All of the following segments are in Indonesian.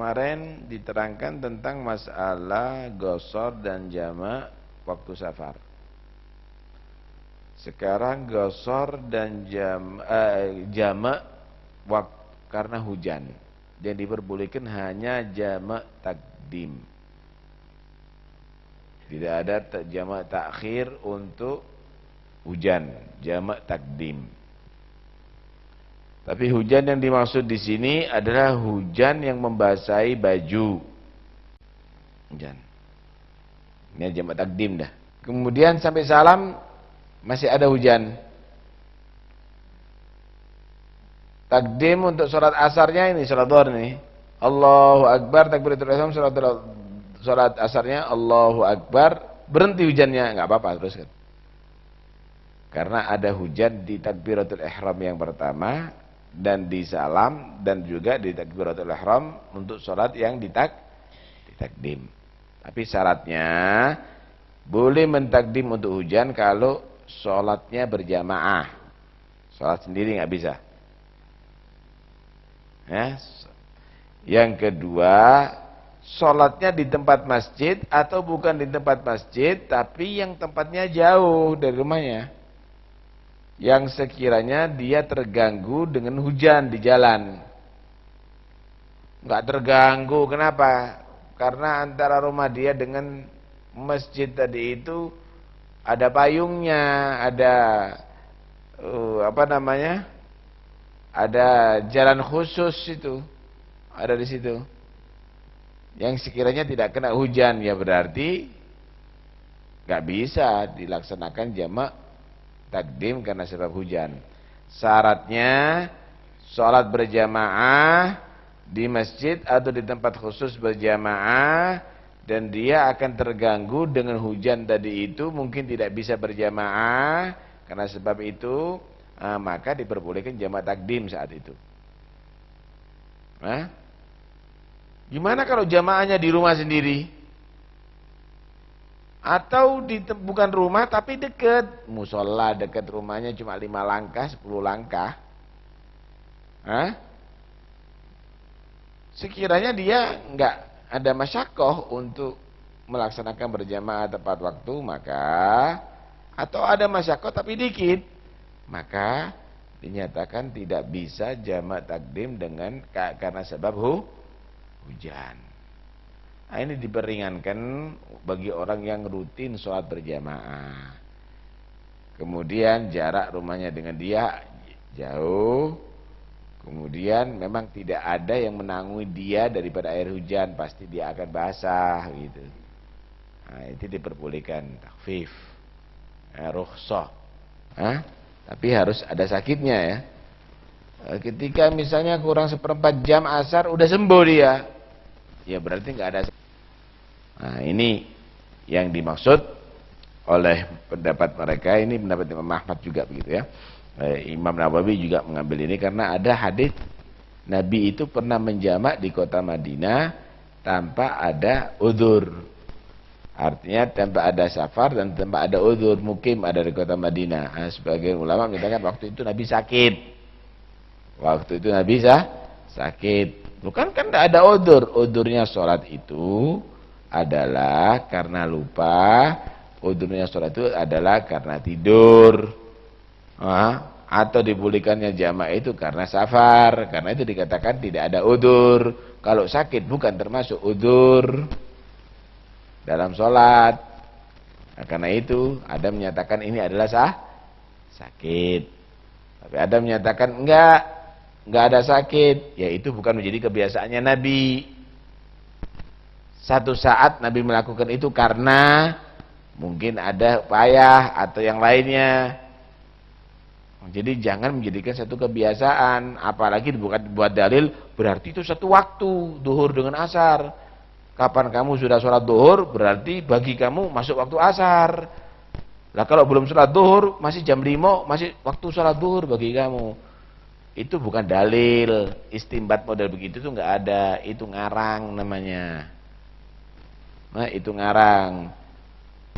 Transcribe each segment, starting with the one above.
Kemarin diterangkan tentang masalah gosor dan jamak waktu safar. Sekarang gosor dan jamak waktu karena hujan. Dan diperbolehkan hanya jamak takdim. Tidak ada jamak takhir untuk hujan, jamak takdim. Tapi hujan yang dimaksud di sini adalah hujan yang membasahi baju. Hujan. Ini jamak takdim dah. Kemudian sampai salam masih ada hujan. Takdim untuk sholat asarnya ini, sholat dhuhr nih. Allahu Akbar, takbiratul ihram, sholat asarnya Allahu Akbar, berhenti hujannya, enggak apa-apa teruskan. Karena ada hujan di takbiratul ihram yang pertama dan di salam dan juga di takbiratul ihram untuk sholat yang ditakdim. Tapi syaratnya boleh mentakdim untuk hujan kalau sholatnya berjamaah. Sholat sendiri nggak bisa. Ya. Yang kedua, sholatnya di tempat masjid atau bukan di tempat masjid, tapi yang tempatnya jauh dari rumahnya. Yang sekiranya dia terganggu dengan hujan di jalan. Enggak terganggu, kenapa? Karena antara rumah dia dengan masjid tadi itu ada payungnya, ada ada jalan khusus itu, ada di situ. Yang sekiranya tidak kena hujan, ya berarti enggak bisa dilaksanakan jamak takdim karena sebab hujan. Syaratnya sholat berjamaah di masjid atau di tempat khusus berjamaah, dan dia akan terganggu dengan hujan tadi itu, mungkin tidak bisa berjamaah karena sebab itu, maka diperbolehkan jamak takdim saat itu. Gimana kalau jamaahnya di rumah sendiri? Atau bukan rumah tapi dekat, musola dekat rumahnya cuma 5 langkah, 10 langkah. Sekiranya dia enggak ada masyakoh untuk melaksanakan berjamaah tepat waktu, maka atau ada masyakoh tapi dikit, maka dinyatakan tidak bisa jamak takdim dengan karena sebab hujan. Nah, ini diperingankan bagi orang yang rutin sholat berjamaah. Kemudian jarak rumahnya dengan dia jauh. Kemudian memang tidak ada yang menanggung dia daripada air hujan, pasti dia akan basah gitu. Nah, itu diperbolehkan takhfif, rukhsah. Tapi harus ada sakitnya ya. Ketika misalnya kurang 1/4 jam asar udah sembuh dia, ya berarti nggak ada. Nah, ini yang dimaksud oleh pendapat mereka, ini pendapat Imam Ahmad juga begitu ya. Imam Nawawi juga mengambil ini karena ada hadis Nabi itu pernah menjamak di kota Madinah tanpa ada udzur. Artinya tanpa ada safar dan tanpa ada udzur, mukim ada di kota Madinah. Nah, sebagian ulama menyatakan waktu itu Nabi sakit. Waktu itu Nabi sakit. Bukan kan tidak ada udzur. Udzurnya sholat itu adalah karena lupa, udzurnya sholat itu adalah karena tidur, atau dibolehkannya jamak itu karena safar. Karena itu dikatakan tidak ada udzur. Kalau sakit bukan termasuk udzur dalam sholat. Nah, karena itu ada menyatakan ini adalah sakit, tapi ada menyatakan enggak ada sakit, yaitu bukan menjadi kebiasaannya Nabi. Satu saat Nabi melakukan itu karena mungkin ada payah atau yang lainnya. Jadi jangan menjadikan satu kebiasaan, apalagi buat dalil berarti itu satu waktu, duhur dengan asar. Kapan kamu sudah sholat duhur, berarti bagi kamu masuk waktu asar. Lah kalau belum sholat duhur, masih jam 5, masih waktu sholat duhur bagi kamu. Itu bukan dalil. Istimbat model begitu tuh nggak ada, itu ngarang namanya. Nah, itu ngarang.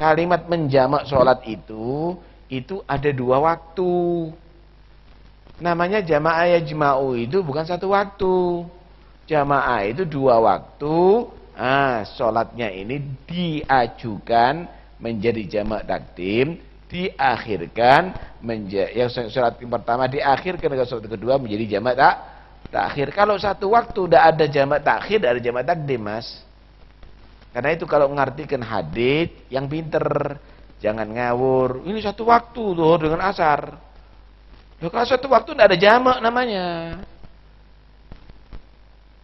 Kalimat menjamak sholat itu ada 2 waktu. Namanya jamaah yajma'u, itu bukan satu waktu. Jamaah itu 2 waktu. Sholatnya ini diajukan menjadi jamak takdim, diakhirkan yang sholat pertama diakhirkan ke sholat kedua menjadi jamak takhir. Kalau satu waktu udah ada jamak takhir, ada jamak takdim, Mas. Karena itu kalau mengartikan hadits yang pinter, jangan ngawur. Ini satu waktu tuh dengan asar. Loh, kalau satu waktu tidak ada jamak namanya.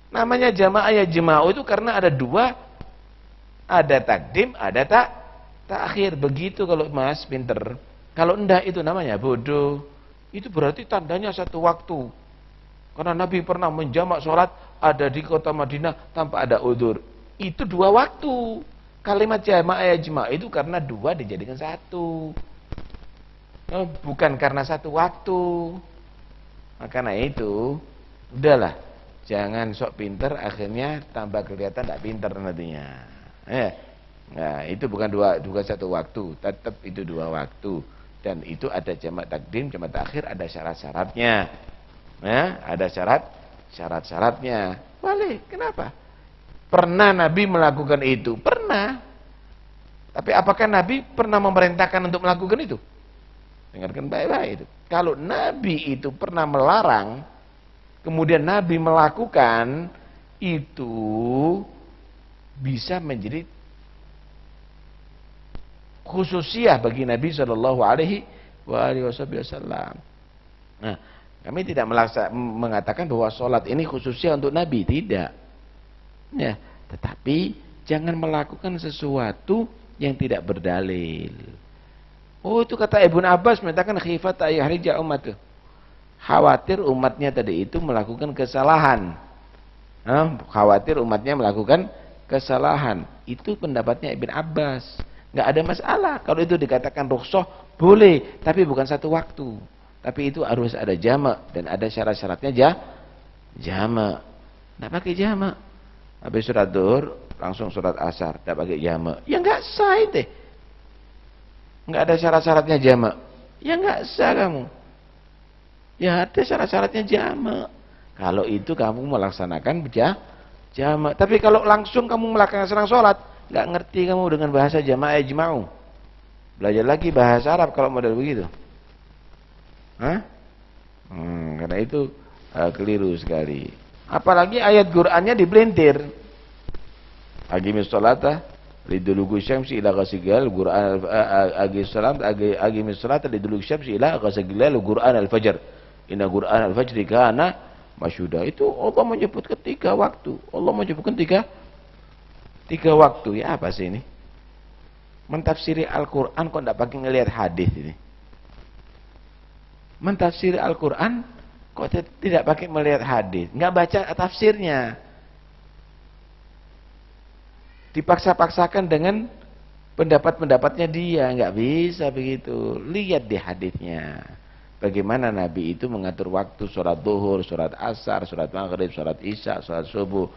Namanya jamaah ya jema'u itu karena ada 2, ada takdim, ada takhir. Begitu kalau Mas pinter. Kalau enggak itu namanya bodoh. Itu berarti tandanya satu waktu. Karena Nabi pernah menjamak sholat ada di kota Madinah tanpa ada udzur. Itu 2 waktu. Kalimat jamaah ya jema'u itu karena 2 dijadikan 1. Bukan karena satu waktu. Makanya itu udahlah. Jangan sok pinter akhirnya tambah kelihatan tidak pinter nantinya. Nah, itu bukan dua satu waktu, tetap itu 2 waktu. Dan itu ada jamak takdim, jamak takhir, ada syarat-syaratnya. Ada syarat-syaratnya. Boleh, kenapa? Pernah Nabi melakukan itu? Pernah. Tapi apakah Nabi pernah memerintahkan untuk melakukan itu? Dengarkan baik-baik itu. Kalau Nabi itu pernah melarang, kemudian Nabi melakukan, itu bisa menjadi khususiyah bagi Nabi Shallallahu Alaihi Wasallam. Nah, kami tidak mengatakan bahwa sholat ini khususiyah untuk Nabi, tidak. Ya, tetapi jangan melakukan sesuatu yang tidak berdalil. Oh, itu kata Ibnu Abbas mengatakan khifat ayyahrija ummatuh. Khawatir umatnya tadi itu melakukan kesalahan. Khawatir umatnya melakukan kesalahan. Itu pendapatnya Ibn Abbas. Nggak ada masalah. Kalau itu dikatakan rukhsah, boleh. Tapi bukan satu waktu. Tapi itu harus ada jamak. Dan ada syarat-syaratnya jamak. Nggak pakai jamak. Habis surat duhur, langsung surat asar. Nggak pakai jamak. Ya nggak sah itu. Nggak ada syarat-syaratnya jamak. Ya nggak sah kamu. Ya ada syarat-syaratnya jamak. Kalau itu kamu melaksanakan jamak. Tapi kalau langsung kamu melaksanakan sholat, nggak ngerti kamu dengan bahasa jamaah ijma'u. Belajar lagi bahasa Arab kalau model begitu. Karena itu keliru sekali. Apalagi ayat Qur'annya dibelintir. Aqimis sholata liduluki syamsi ila ghasiqil Qur'an aqimis sholata liduluki syamsi ila ghasiqil Qur'an al-fajr. Inna Qur'an al-fajri kana masyhuda. Itu Allah menyebutkan 3 waktu. Allah menyebutkan 3 waktu. Ya apa sih ini? Mentafsiri Al-Qur'an kok enggak pakai ngelihat hadis ini? Mentafsiri Al-Qur'an kok tidak pakai melihat hadis? Enggak baca tafsirnya. Dipaksa-paksakan dengan pendapat-pendapatnya dia, enggak bisa begitu. Lihat di hadisnya. Bagaimana Nabi itu mengatur waktu sholat duhur, sholat asar, sholat maghrib, sholat isya, sholat subuh.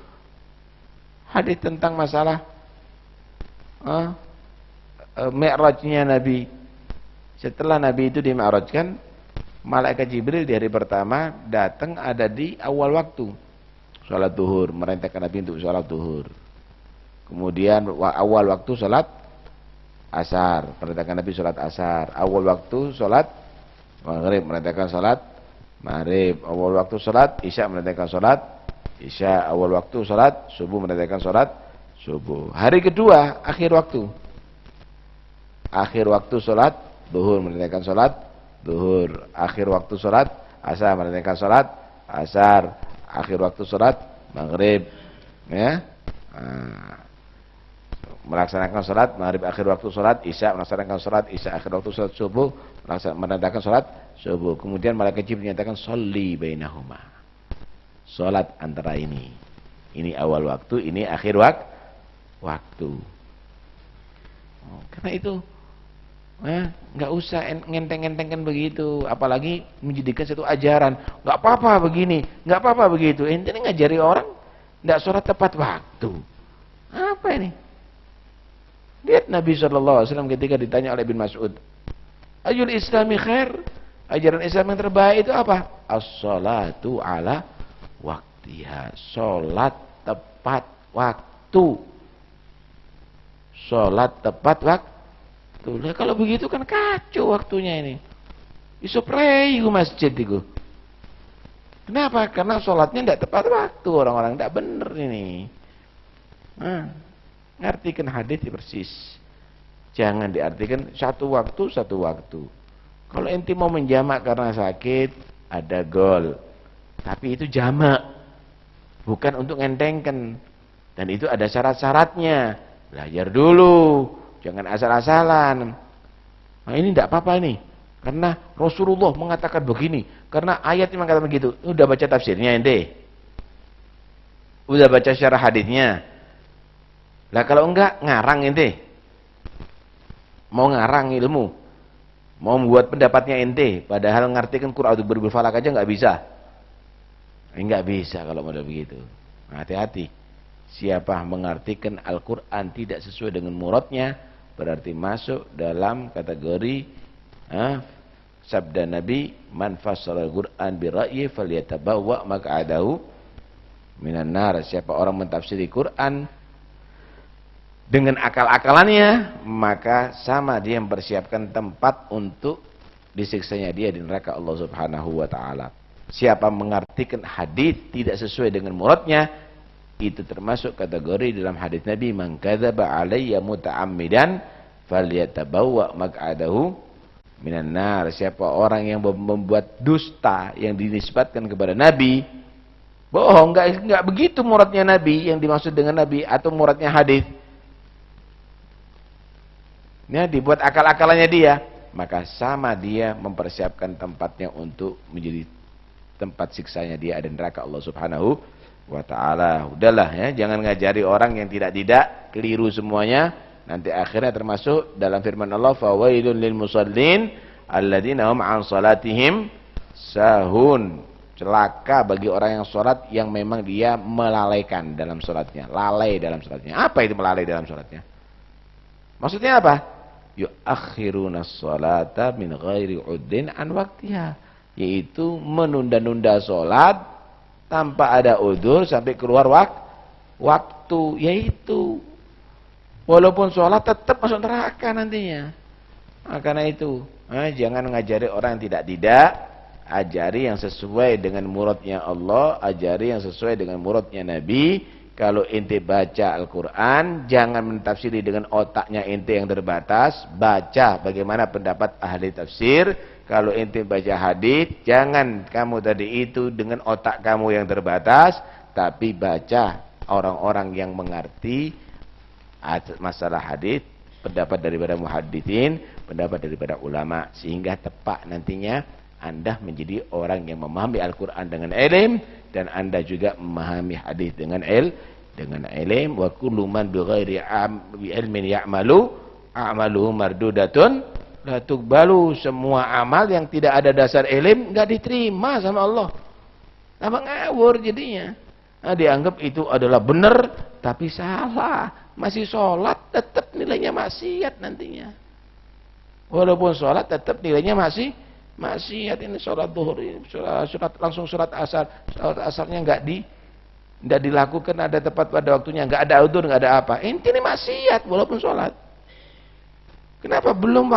Hadis tentang masalah mi'rajnya Nabi. Setelah Nabi itu di-mi'rajkan, malaikat Jibril di hari pertama datang ada di awal waktu sholat duhur, merintahkan Nabi untuk sholat duhur. Kemudian awal waktu sholat asar, merintahkan Nabi sholat asar. Awal waktu sholat maghrib, merintahkan salat maghrib. Awal waktu salat isya, merintahkan salat isya. Awal waktu salat subuh, merintahkan salat subuh. Hari kedua akhir waktu salat zuhur, merintahkan salat zuhur. Akhir waktu salat asar, merintahkan salat asar. Akhir waktu salat maghrib, ya. Melaksanakan salat maghrib akhir waktu salat isya, melaksanakan salat isya akhir waktu salat subuh, menandakan salat subuh. Kemudian malaikat Jibril menyatakan sholli bainahuma. Salat antara ini. Ini awal waktu, ini akhir waktu. Karena itu enggak usah ngenteng-ngentengkan begitu, apalagi menjadikan satu ajaran. Enggak apa-apa begini, enggak apa-apa begitu. Ente ngajari orang enggak sholat tepat waktu. Apa ini? Lihat Nabi SAW ketika ditanya oleh Ibn Mas'ud, Ayul Islami khair? Ajaran Islam yang terbaik itu apa? As-salatu ala waktu. waktiha. Sholat tepat waktu. Sholat tepat waktu. Nah, kalau begitu kan kacau waktunya ini. Iso prei masjid itu. Kenapa? Karena sholatnya tidak tepat waktu. Orang-orang tidak benar ini. Nah, ngartikan hadis persis. Jangan diartikan satu waktu. Kalau enti mau menjamak karena sakit, ada gol. Tapi itu jamak. Bukan untuk ngentengkan. Dan itu ada syarat-syaratnya. Belajar dulu. Jangan asal-asalan. Nah, ini tidak apa-apa ini. Karena Rasulullah mengatakan begini. Karena ayatnya mengatakan begitu. Udah baca tafsirnya ente? Udah baca syarah hadisnya? Lah kalau enggak, ngarang ente? Mau ngarang ilmu? Mau membuat pendapatnya ente? Padahal ngartikan Quran itu berbal-falak aja nggak bisa. Nggak bisa kalau model begitu. Hati-hati. Siapa mengartikan Al-Quran tidak sesuai dengan muradnya, berarti masuk dalam kategori sabda Nabi, man fassara al-Quran bi ra'yi falyatabawwa maq'adahu minan nar. Siapa orang mentafsiri Quran dengan akal-akalannya, maka sama dia mempersiapkan tempat untuk disiksanya dia di neraka Allah Subhanahu wa taala. Siapa mengartikan hadis tidak sesuai dengan muradnya, itu termasuk kategori dalam hadis Nabi, man kadzaba alayya muta'ammidan falyatabawwa maq'adahu minan nar. Siapa orang yang membuat dusta yang dinisbatkan kepada Nabi, bohong, enggak begitu muradnya Nabi, yang dimaksud dengan Nabi atau muradnya hadis. Ini dibuat akal-akalannya dia, maka sama dia mempersiapkan tempatnya untuk menjadi tempat siksanya dia ada neraka Allah Subhanahu wa taala. Udahlah ya, jangan ngajari orang yang tidak keliru semuanya. Nanti akhirnya termasuk dalam firman Allah, fawailun lil musallin alladzina hum an salatihim sahun. Celaka bagi orang yang salat yang memang dia melalaikan dalam salatnya, lalai dalam salatnya. Apa itu melalai dalam salatnya? Maksudnya apa? Yuakhiruna sholata min ghairi uddin an waktiha, yaitu menunda-nunda sholat tanpa ada udzur sampai keluar waktu, yaitu walaupun sholat tetap masuk neraka nantinya. Nah, karena itu jangan ngajari orang yang tidak, ajari yang sesuai dengan muradnya Allah, ajari yang sesuai dengan muradnya Nabi. Kalau ente baca Al-Quran, jangan mentafsiri dengan otaknya ente yang terbatas. Baca bagaimana pendapat ahli tafsir. Kalau ente baca hadis, jangan kamu tadi itu dengan otak kamu yang terbatas, tapi baca orang-orang yang mengerti masalah hadis, pendapat daripada muhadditsin, pendapat daripada ulama, sehingga tepat nantinya Anda menjadi orang yang memahami Al-Quran dengan ilm, dan Anda juga memahami hadis dengan ilm. Wa kullu man bighairi ilmin ya'malu a'maluhu mardudatun la tuqbalu. Semua amal yang tidak ada dasar ilm enggak diterima sama Allah. Tambah ngawur jadinya. Nah, dianggap itu adalah benar tapi salah. Masih sholat tetap nilainya maksiat nantinya. Walaupun sholat tetap nilainya masih maksiat. Ini sholat zuhur, langsung sholat asar. Sholat asarnya enggak dilakukan ada tepat pada waktunya, enggak ada udzur, enggak ada apa. Ini maksiat walaupun sholat. Kenapa belum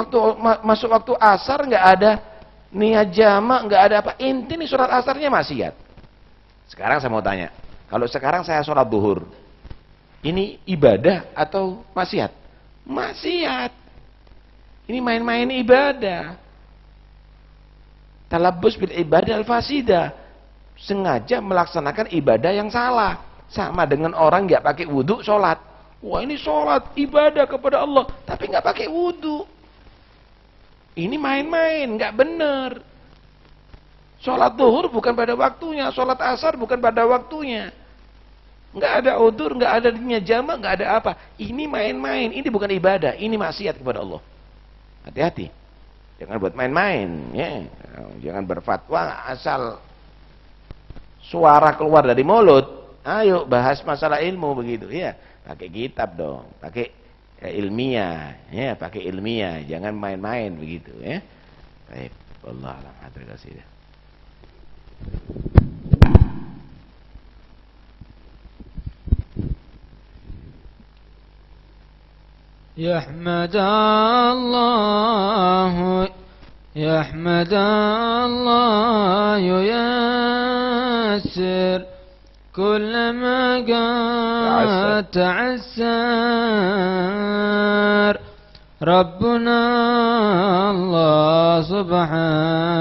masuk waktu asar enggak ada niat jamak, enggak ada apa? Ini sholat asarnya maksiat. Sekarang saya mau tanya, kalau sekarang saya sholat zuhur, ini ibadah atau maksiat? Maksiat. Ini main-main ibadah. Talabbus bil ibadah al-fasidah. Sengaja melaksanakan ibadah yang salah. Sama dengan orang nggak pakai wudhu sholat. Wah, ini sholat ibadah kepada Allah, tapi nggak pakai wudhu. Ini main-main, nggak benar. Sholat zuhur bukan pada waktunya, sholat asar bukan pada waktunya. Nggak ada udzur, nggak ada niat jamak, nggak ada apa. Ini main-main, ini bukan ibadah, ini maksiat kepada Allah. Hati-hati. Jangan buat main-main, ya. Jangan berfatwa asal suara keluar dari mulut. Ayo bahas masalah ilmu begitu, ya. Pakai kitab dong, pakai ilmiah, ya, pakai ilmiah. Jangan main-main begitu, ya. Baik, wallah alam. Terima kasih. يحمد الله يحمد الله ييسر كلما قد تعسر ربنا الله سبحانه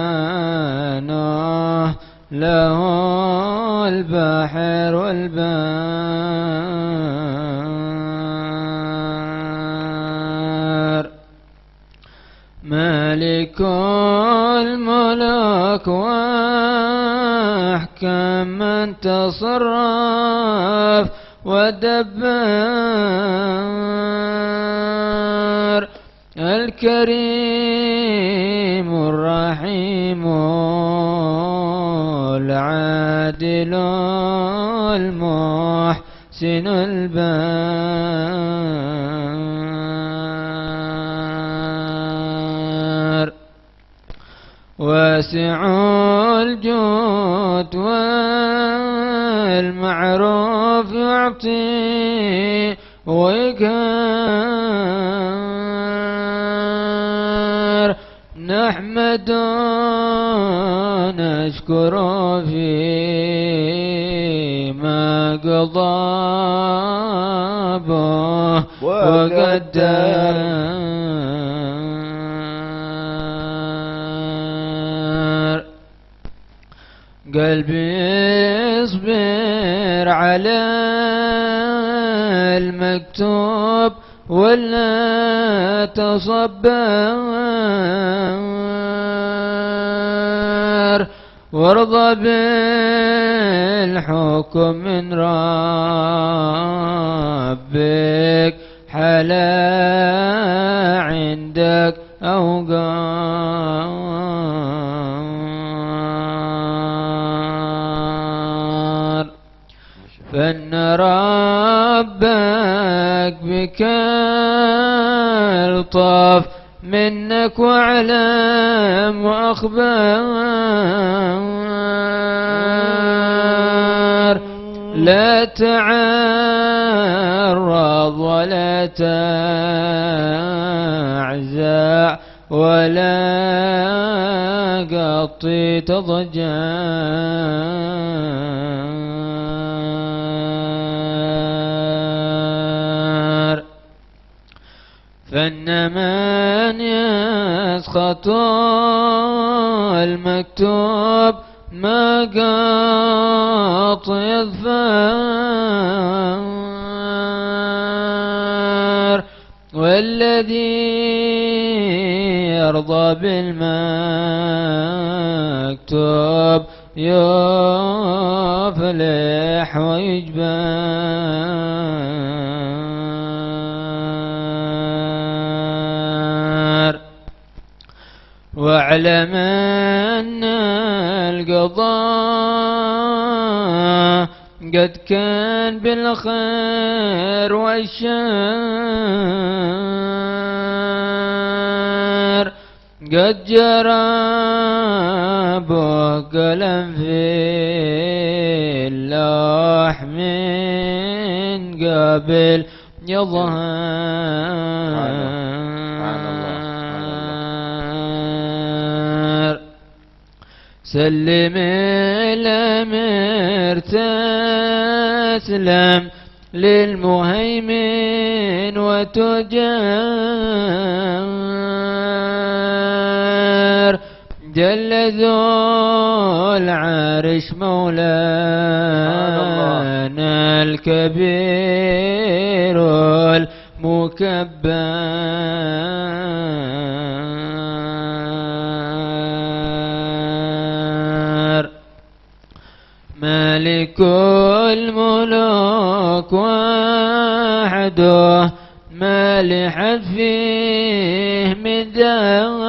له البحر والبار مالك الملك واحكم من تصرف ودبر الكريم الرحيم العادل المحسن البار واسع الجود والمعروف يعطي ويقهر نحمد نشكر فيما قضى به وقدر قلبي اصبر على المكتوب ولا تصبر وارضى بالحكم من ربك حلا عندك أوقار فإن ربك بك الطاف منك وعلم وأخبار لا تعرض ولا تعزع ولا قطي تضجر فإن من يسخط المكتوب ما قاط يظفر والذي يرضى بالمكتوب يفلح ويجبر واعلم أن القضاء قد كان بالخير والشر قد جرى بقلم في اللوح من قبل يظهر سلم الأمر تسلم للمهيمن وتجار جل ذو العرش مولانا الكبير المكبر مالك الملوك وحده ما لحد فيه من دار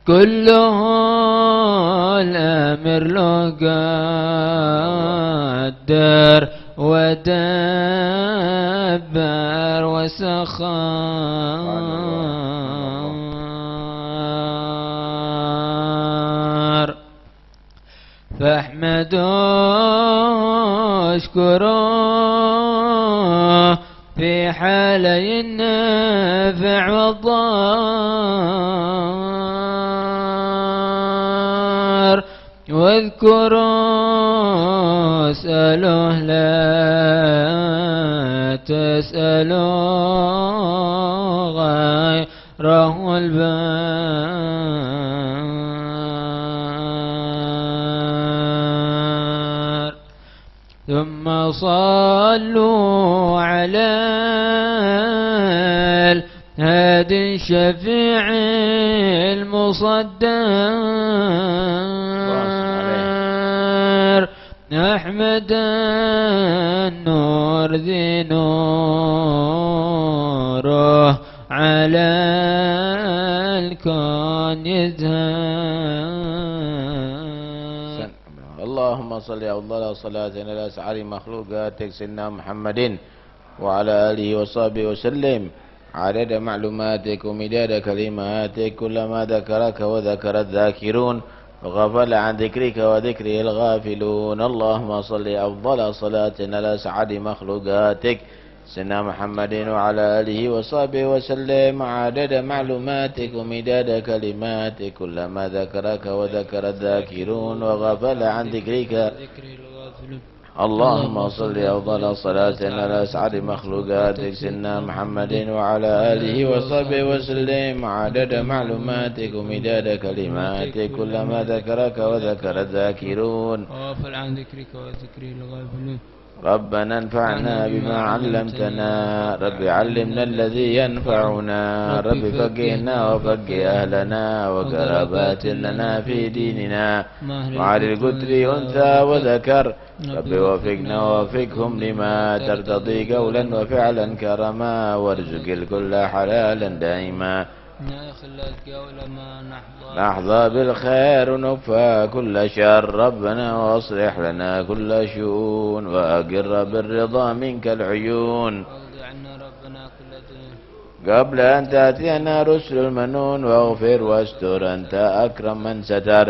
كله الأمر له قدر ودبر وسخر فاحمدوا اشكروا في حالي النافع والضار واذكروا اسألوه لا تسألوا غيره البار ثم صلوا على الهادي الشفيع المصدر أحمد النور ذي نوره على الكون يزهر. اللهم صل أفضل صلاة على أسعد مخلوقاتك سيدنا محمد وعلى آله وصحبه وسلم عدد معلوماتك ومداد كلماتك كلما ذكرك وذكر الذاكرون وغفل عن ذكرك وذكره الغافلون. اللهم صل أفضل صلاة على أسعد مخلوقاتك سيدنا محمد وعلى آله وصحبه وسلم عدد معلوماتك ومداد كلماتك كلما ذكرك وذكر الذاكرون وغفل عن ذكرك. اللهم صل أفضل صلاة على أسعد مخلوقاتك سيدنا محمد وعلى آله وصحبه وسلم عدد معلوماتك ومداد كلماتك كلما ذكرك وذكر الذاكرون وغفل عن ذكرك وذكره الغافلون. ربنا انفعنا بما علمتنا رب علمنا الذي ينفعنا رب فقهنا وفقه أهلنا وقرابات لنا في ديننا مع القدر أنثى وذكر رب وفقنا ووفقهم لما ترتضي قولا وفعلا كرما وارزق الكل حلالا دائما نحظى بالخير ونكفى كل شر ربنا واصلح لنا كل شؤون وأقر بالرضا منك العيون قبل أن تأتينا رسل المنون واغفر واستر أنت أكرم من ستر.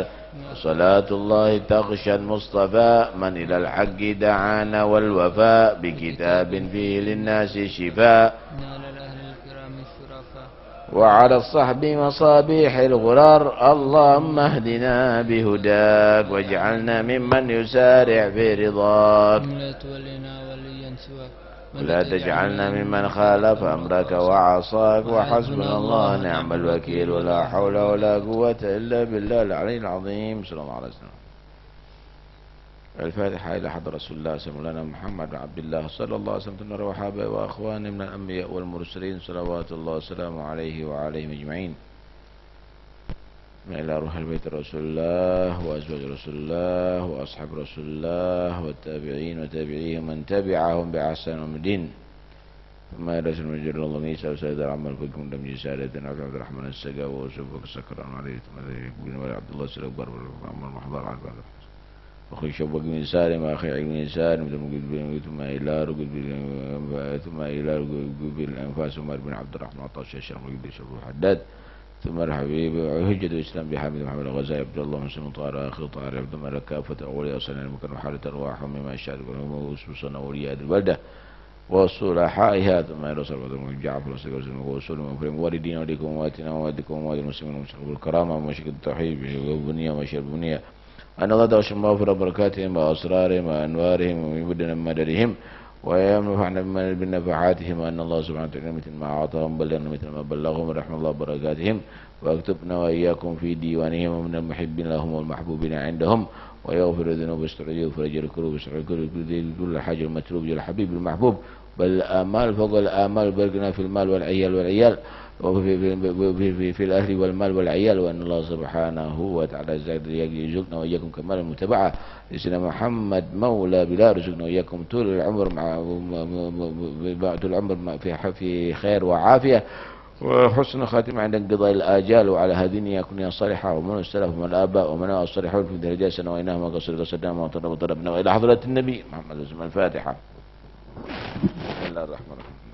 صلاة الله تغشى المصطفى من إلى الحق دعانا والوفاء بكتاب فيه للناس شفاء وعلى الصحب مصابيح الغرار. اللهم اهدنا بهداك واجعلنا ممن يسارع في رضاك ولا تجعلنا ممن خالف أمرك وعصاك وحسبنا الله نعم الوكيل ولا حول ولا قوة إلا بالله العلي العظيم. صلى الله عليه وسلم. الفاتحة إلى حضرة رسول الله سيدنا محمد عبد الله صلى الله عليه وسلم وحابه وأخوانه من الأنبياء والمرسلين صلوات الله وسلامه عليه وعليهم أجمعين. إلى روح البيت رسول الله وأزواج رسول الله وأصحاب رسول الله والتابعين وتابعيهم من تبعهم بأحسن الدين. ثم إلى رسول مجر الله ميسى وسيد العمل فيكم دم جسالة عبد الرحمن السقا وسبك سكران عليه ثم ذلك ولي عبد الله سلوك بر المحضر على أخي شبك من سالم أخي عيد من سالم ثم إلى رقد بالأنفاس عمر بن عبد الرحمن عطاش الشيخ مقدس أبو الحداد ثم الحبيب هجة الإسلام بحامد محمد الغزالي عبد الله مسلم طاهر أخي طاهر عبد الملك كافة أولياء وصلنا المكان وحالة أرواح مما الشعر وصوصنا أولياء البلدة وصلحائها ثم إلى صلوات جعفر وصول من والدين وليكم وواتنا ووالدكم ووالد المسلمين ومشرب الكرامة ومشرب التوحيد والبنية ومشرب البنية أن الله دوش مغفر بركاتهم وأسرارهم وأنوارهم ومدنا مدرهم وينفعنا بنفحاتهم وأن الله سبحانه وتعالى مثل ما أعطاهم بلغنا مثل ما بلغهم ورحمة الله بركاتهم واكتبنا وإياكم في ديوانهم ومن المحبين لهم والمحبوبين عندهم ويغفر الذنوب واسترجع وفرج الكروب واسترجع كل حاجة المطلوب يا الحبيب المحبوب بل الآمال فوق الآمال بلغنا في المال والعيال وفي الأهل والمال والعيال وأن الله سبحانه وتعالى يرزقنا وإياكم كمال المتبعة لسيدنا محمد مولى بلا رزقنا وإياكم طول العمر في خير وعافية وحسن خاتمة عند انقضاء الآجال وعلى هذه يكون صالحة ومن السلف ومن الآباء ومن الصالحون في درجات سنويناهم وقصر قصدنا وطلبنا إلى حضرة النبي محمد. الفاتحة. بسم الله الرحمن الرحيم.